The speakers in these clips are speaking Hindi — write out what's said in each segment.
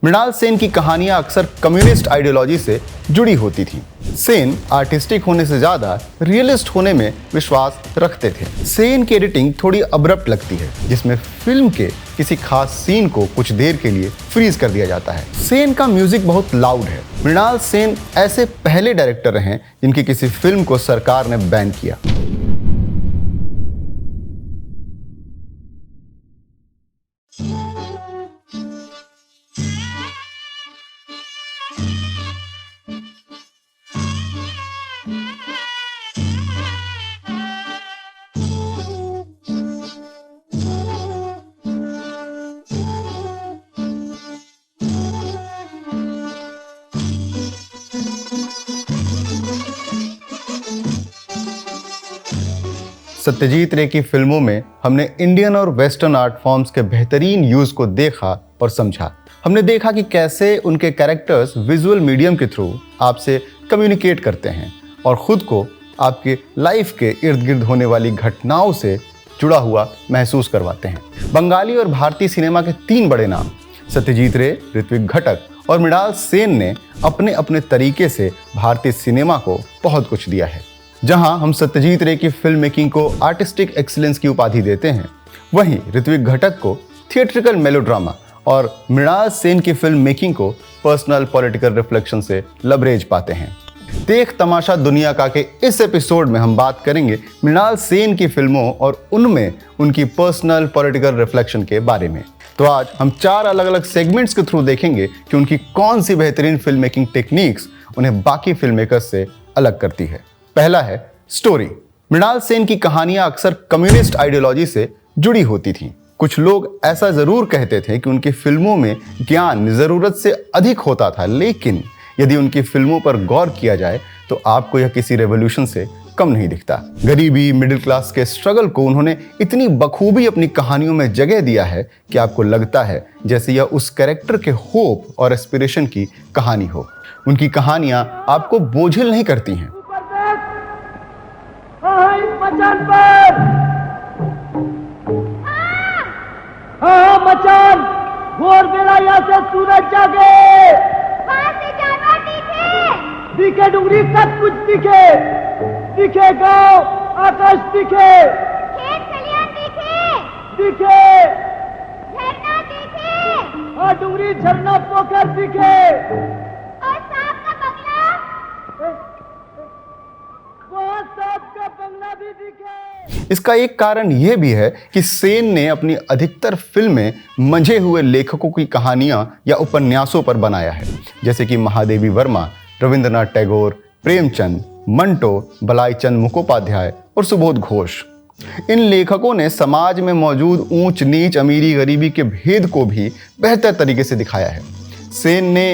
मृणाल सेन की कहानियां अक्सर कम्युनिस्ट आइडियोलॉजी से जुड़ी होती थीं। सेन आर्टिस्टिक होने से ज्यादा रियलिस्ट होने में विश्वास रखते थे। सेन की एडिटिंग थोड़ी अब्रप्ट लगती है, जिसमें फिल्म के किसी खास सीन को कुछ देर के लिए फ्रीज कर दिया जाता है। सेन का म्यूजिक बहुत लाउड है। मृणाल सेन ऐसे पहले डायरेक्टर रहे जिनकी किसी फिल्म को सरकार ने बैन किया। सत्यजीत रे की फिल्मों में हमने इंडियन और वेस्टर्न आर्ट फॉर्म्स के बेहतरीन यूज को देखा और समझा। हमने देखा कि कैसे उनके कैरेक्टर्स विजुअल मीडियम के थ्रू आपसे कम्युनिकेट करते हैं और खुद को आपके लाइफ के इर्द गिर्द होने वाली घटनाओं से जुड़ा हुआ महसूस करवाते हैं। बंगाली और भारतीय सिनेमा के 3 बड़े नाम सत्यजीत रे, ऋत्विक घटक और मृणाल सेन ने अपने अपने तरीके से भारतीय सिनेमा को बहुत कुछ दिया है। जहां हम सत्यजीत रे की फिल्म मेकिंग को आर्टिस्टिक एक्सीलेंस की उपाधि देते हैं, वहीं ऋत्विक घटक को थिएट्रिकल मेलोड्रामा और मृणाल सेन की फिल्म मेकिंग को पर्सनल पॉलिटिकल रिफ्लेक्शन से लबरेज पाते हैं। देख तमाशा दुनिया का के इस एपिसोड में हम बात करेंगे मृणाल सेन की फिल्मों और उनमें उनकी पर्सनल पॉलिटिकल रिफ्लेक्शन के बारे में। तो आज हम 4 अलग अलग सेगमेंट्स के थ्रू देखेंगे कि उनकी कौन सी बेहतरीन फिल्म मेकिंग टेक्निक्स उन्हें बाकी फिल्म मेकर्स से अलग करती है। पहला है स्टोरी। मृणाल सेन की कहानियां अक्सर कम्युनिस्ट आइडियोलॉजी से जुड़ी होती थीं। कुछ लोग ऐसा जरूर कहते थे कि उनकी फिल्मों में ज्ञान जरूरत से अधिक होता था, लेकिन यदि उनकी फिल्मों पर गौर किया जाए तो आपको यह किसी रेवोल्यूशन से कम नहीं दिखता। गरीबी, मिडिल क्लास के स्ट्रगल को उन्होंने इतनी बखूबी अपनी कहानियों में जगह दिया है कि आपको लगता है जैसे यह उस कैरेक्टर के होप और एस्पिरेशन की कहानी हो। उनकी कहानियां आपको बोझिल नहीं करती हैं। मचान पर हाँ मचान, भोर बेला यहाँ से सूरज जागे, वहाँ से जानवर दिखे, दिखे डूंगरी सब कुछ दिखे, दिखे गाँव आकाश दिखे, खेत खलियान दिखे, दिखे झरना दिखे, हाँ डूंगरी झरना पोखर दिखे, और सांप का बंगला, वहाँ सांप का बंगला भी दिखे। इसका एक कारण यह भी है कि सेन ने अपनी अधिकतर फिल्में मंझे हुए लेखकों की कहानियां या उपन्यासों पर बनाया है, जैसे कि महादेवी वर्मा, रविंद्रनाथ टैगोर, प्रेमचंद, मंटो, बलाईचंद मुखोपाध्याय और सुबोध घोष। इन लेखकों ने समाज में मौजूद ऊंच नीच, अमीरी गरीबी के भेद को भी बेहतर तरीके से दिखाया है। सेन ने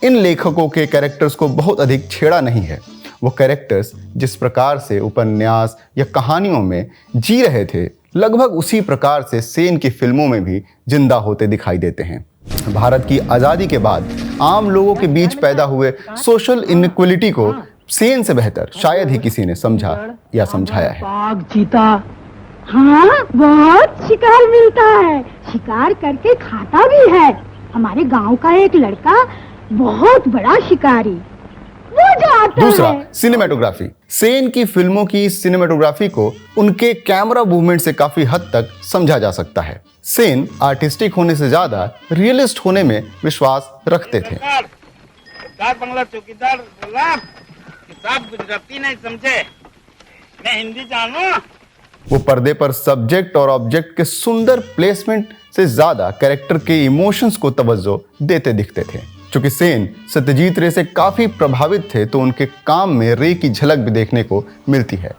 इन लेखकों के कैरेक्टर्स को बहुत अधिक छेड़ा नहीं है। वो कैरेक्टर्स जिस प्रकार से उपन्यास या कहानियों में जी रहे थे, लगभग उसी प्रकार से सेन की फिल्मों में भी जिंदा होते दिखाई देते हैं। भारत की आज़ादी के बाद आम लोगों के बीच पैदा हुए सोशल इनइक्वलिटी को सेन से बेहतर शायद ही किसी ने समझा या समझाया है। बाघ, चीता, हाँ बहुत शिकार मिलता है, शिकार करके खाता भी है। हमारे गांव का एक लड़का बहुत बड़ा शिकारी, वो जो आता दूसरा, है। सिनेमेटोग्राफी। सेन की फिल्मों की सिनेमेटोग्राफी को उनके कैमरा मूवमेंट से काफी हद तक समझा जा सकता है। सेन आर्टिस्टिक होने से ज्यादा रियलिस्ट होने में विश्वास रखते थे। बंगला चौकीदार बोला कि साहब गुजराती नहीं समझे, मैं हिंदी जानू। वो पर्दे पर सब्जेक्ट और ऑब्जेक्ट के सुंदर प्लेसमेंट से ज्यादा कैरेक्टर के इमोशंस को तवज्जो देते दिखते थे। चूंकि सेन सत्यजीत रे से काफी प्रभावित थे, तो उनके काम में रे की झलक भी देखने को मिलती है।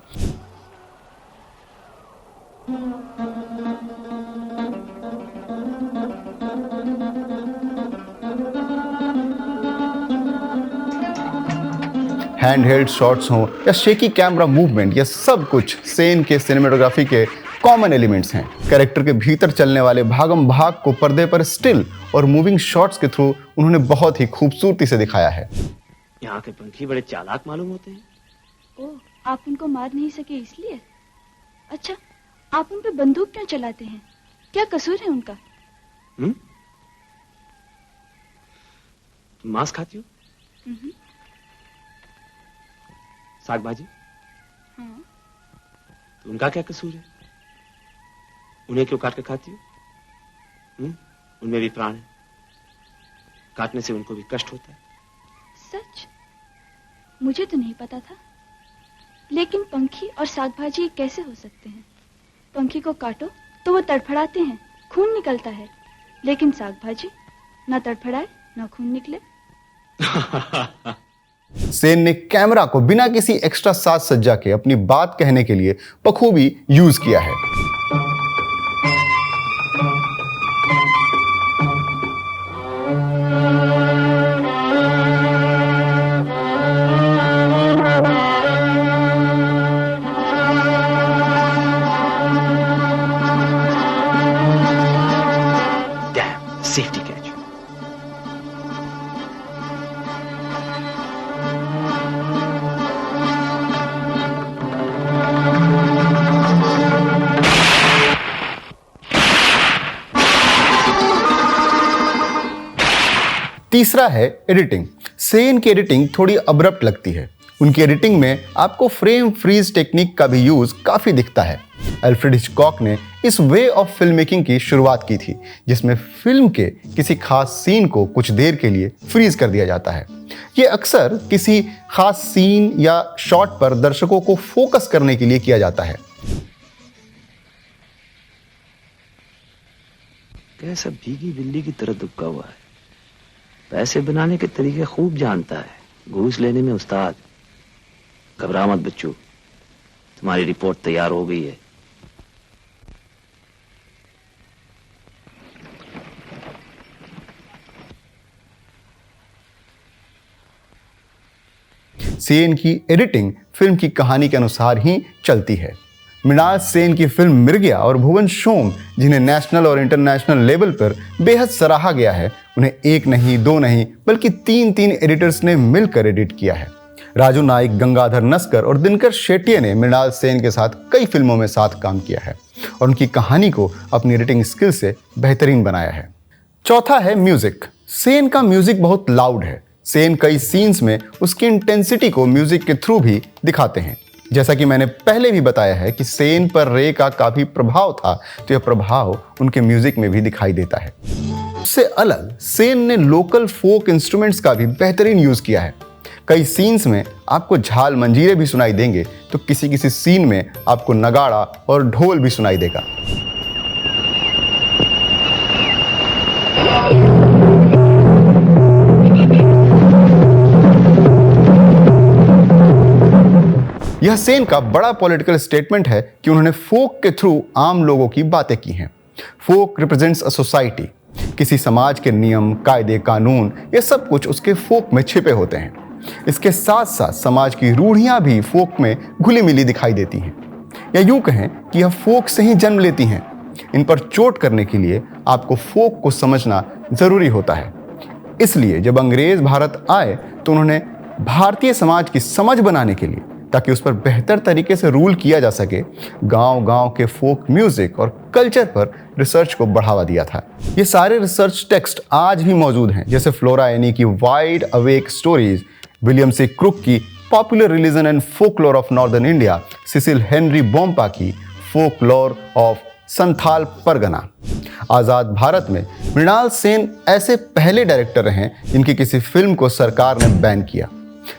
हैंड हेल्ड शॉट्स हों या शेकी कैमरा मूवमेंट, यह सब कुछ सेन के सिनेमेटोग्राफी के कॉमन एलिमेंट्स हैं। कैरेक्टर के भीतर चलने वाले भागम भाग को पर्दे पर स्टिल और मूविंग शॉट्स के थ्रू उन्होंने बहुत ही खूबसूरती से दिखाया है। यहाँ के पंछी बड़े चालाक मालूम होते हैं। ओह, आप उनको मार नहीं सके इसलिए? अच्छा, आप उन पे बंदूक क्यों चलाते हैं? क्या कसूर है उनका? तुम मांस खाती हो? साग भाजी? हाँ। तो उनका क्या कसूर है? उन्हें क्यों काट के खाती हो? उनमें भी प्राण है, काटने से उनको भी कष्ट होता है। सच? मुझे तो नहीं पता था। लेकिन पंखी और साग भाजी कैसे हो सकते हैं? पंखी को काटो तो वो तड़फड़ाते हैं, खून निकलता है, लेकिन साग भाजी ना तड़फड़ाए ना खून निकले। सेन ने कैमरा को बिना किसी एक्स्ट्रा साज सज्जा के अपनी बात कहने के लिए बखूबी यूज किया है। Safety catch. तीसरा है एडिटिंग। सेन की एडिटिंग थोड़ी अब्रप्ट लगती है। उनकी एडिटिंग में आपको फ्रेम फ्रीज टेक्निक का भी यूज काफी दिखता है। अल्फ्रेड हिचकॉक ने इस वे ऑफ फिल्म मेकिंग की शुरुआत की थी, जिसमें फिल्म के किसी खास सीन को कुछ देर के लिए फ्रीज कर दिया जाता है। ये अक्सर किसी खास सीन या शॉट पर दर्शकों को फोकस करने के लिए किया जाता है। कैसा भीगी बिल्ली की तरह दुबका हुआ है। पैसे बनाने के तरीके खूब जानता है, घूस लेने में उस्ताद। घबरा मत बच्चू, तुम्हारी रिपोर्ट तैयार हो गई है। सेन की एडिटिंग फिल्म की कहानी के अनुसार ही चलती है। मृणाल सेन की फिल्म मिर्गिया और भुवन शोम, जिन्हें नेशनल और इंटरनेशनल लेवल पर बेहद सराहा गया है, उन्हें एक नहीं, दो नहीं, बल्कि तीन एडिटर्स ने मिलकर एडिट किया है। राजू नाइक, गंगाधर नस्कर और दिनकर शेट्टी ने मृणाल सेन के साथ कई फिल्मों में साथ काम किया है और उनकी कहानी को अपनी एडिटिंग स्किल से बेहतरीन बनाया है। चौथा है म्यूजिक। सेन का म्यूजिक बहुत लाउड है। सेन कई सीन्स में उसकी इंटेंसिटी को म्यूजिक के थ्रू भी दिखाते हैं। जैसा कि मैंने पहले भी बताया है कि सेन पर रे का काफी प्रभाव था, तो यह प्रभाव उनके म्यूजिक में भी दिखाई देता है। उससे अलग सेन ने लोकल फोक इंस्ट्रूमेंट्स का भी बेहतरीन यूज किया है। कई सीन्स में आपको झाल मंजीरे भी सुनाई देंगे, तो किसी सीन में आपको नगाड़ा और ढोल भी सुनाई देगा। यह सेन का बड़ा पॉलिटिकल स्टेटमेंट है कि उन्होंने फोक के थ्रू आम लोगों की बातें की हैं। फोक रिप्रेजेंट्स अ सोसाइटी। किसी समाज के नियम, कायदे, कानून, ये सब कुछ उसके फोक में छिपे होते हैं। इसके साथ साथ समाज की रूढ़ियां भी फोक में घुली मिली दिखाई देती हैं, या यूं कहें कि यह फोक से ही जन्म लेती हैं। इन पर चोट करने के लिए आपको फोक को समझना जरूरी होता है। इसलिए जब अंग्रेज भारत आए तो उन्होंने भारतीय समाज की समझ बनाने के लिए, ताकि उस पर बेहतर तरीके से रूल किया जा सके, गांव-गांव के फोक म्यूजिक और कल्चर पर रिसर्च को बढ़ावा दिया था। ये सारे रिसर्च टेक्स्ट आज भी मौजूद हैं, जैसे फ्लोरा एनी की wide awake stories, William C Crooke की popular religion and folklore of northern India, Cecil Henry Bompas की फोकलोर ऑफ संथाल परगना। आजाद भारत में मृणाल सेन ऐसे पहले डायरेक्टर हैं जिनकी किसी फिल्म को सरकार ने बैन किया।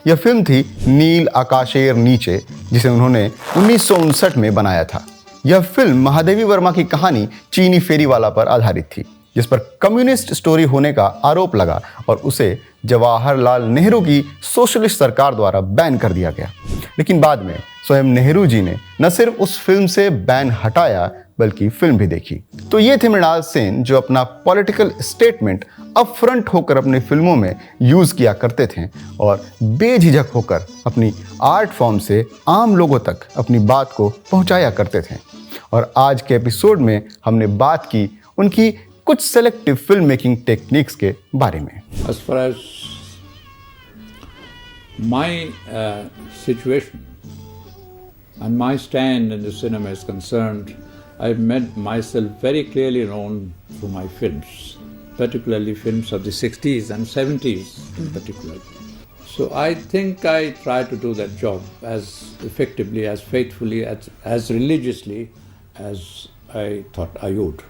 यह फिल्म थी नील आकाशेर नीचे, जिसे उन्होंने 1959 में बनाया था। यह फिल्म महादेवी वर्मा की कहानी चीनी फेरीवाला पर आधारित थी, जिस पर कम्युनिस्ट स्टोरी होने का आरोप लगा और उसे जवाहरलाल नेहरू की सोशलिस्ट सरकार द्वारा बैन कर दिया गया। लेकिन बाद में स्वयं नेहरू जी ने न सिर्फ उस फिल्म से बैन हटाया, बल्कि फिल्म भी देखी। तो ये थे मृणाल सेन, जो अपना पॉलिटिकल स्टेटमेंट अपफ्रंट होकर अपनी फिल्मों में यूज किया करते थे और बेझिझक होकर अपनी आर्ट फॉर्म से आम लोगों तक अपनी बात को पहुंचाया करते थे। और आज के एपिसोड में हमने बात की उनकी कुछ सेलेक्टिव फिल्म मेकिंग टेक्निक्स के बारे में। As far as my situation and my stand in the cinema is concerned, I've made myself very clearly known through my films. particularly films of the 60s and 70s in particular. So I think I try to do that job as effectively, as faithfully, as religiously as I thought I would.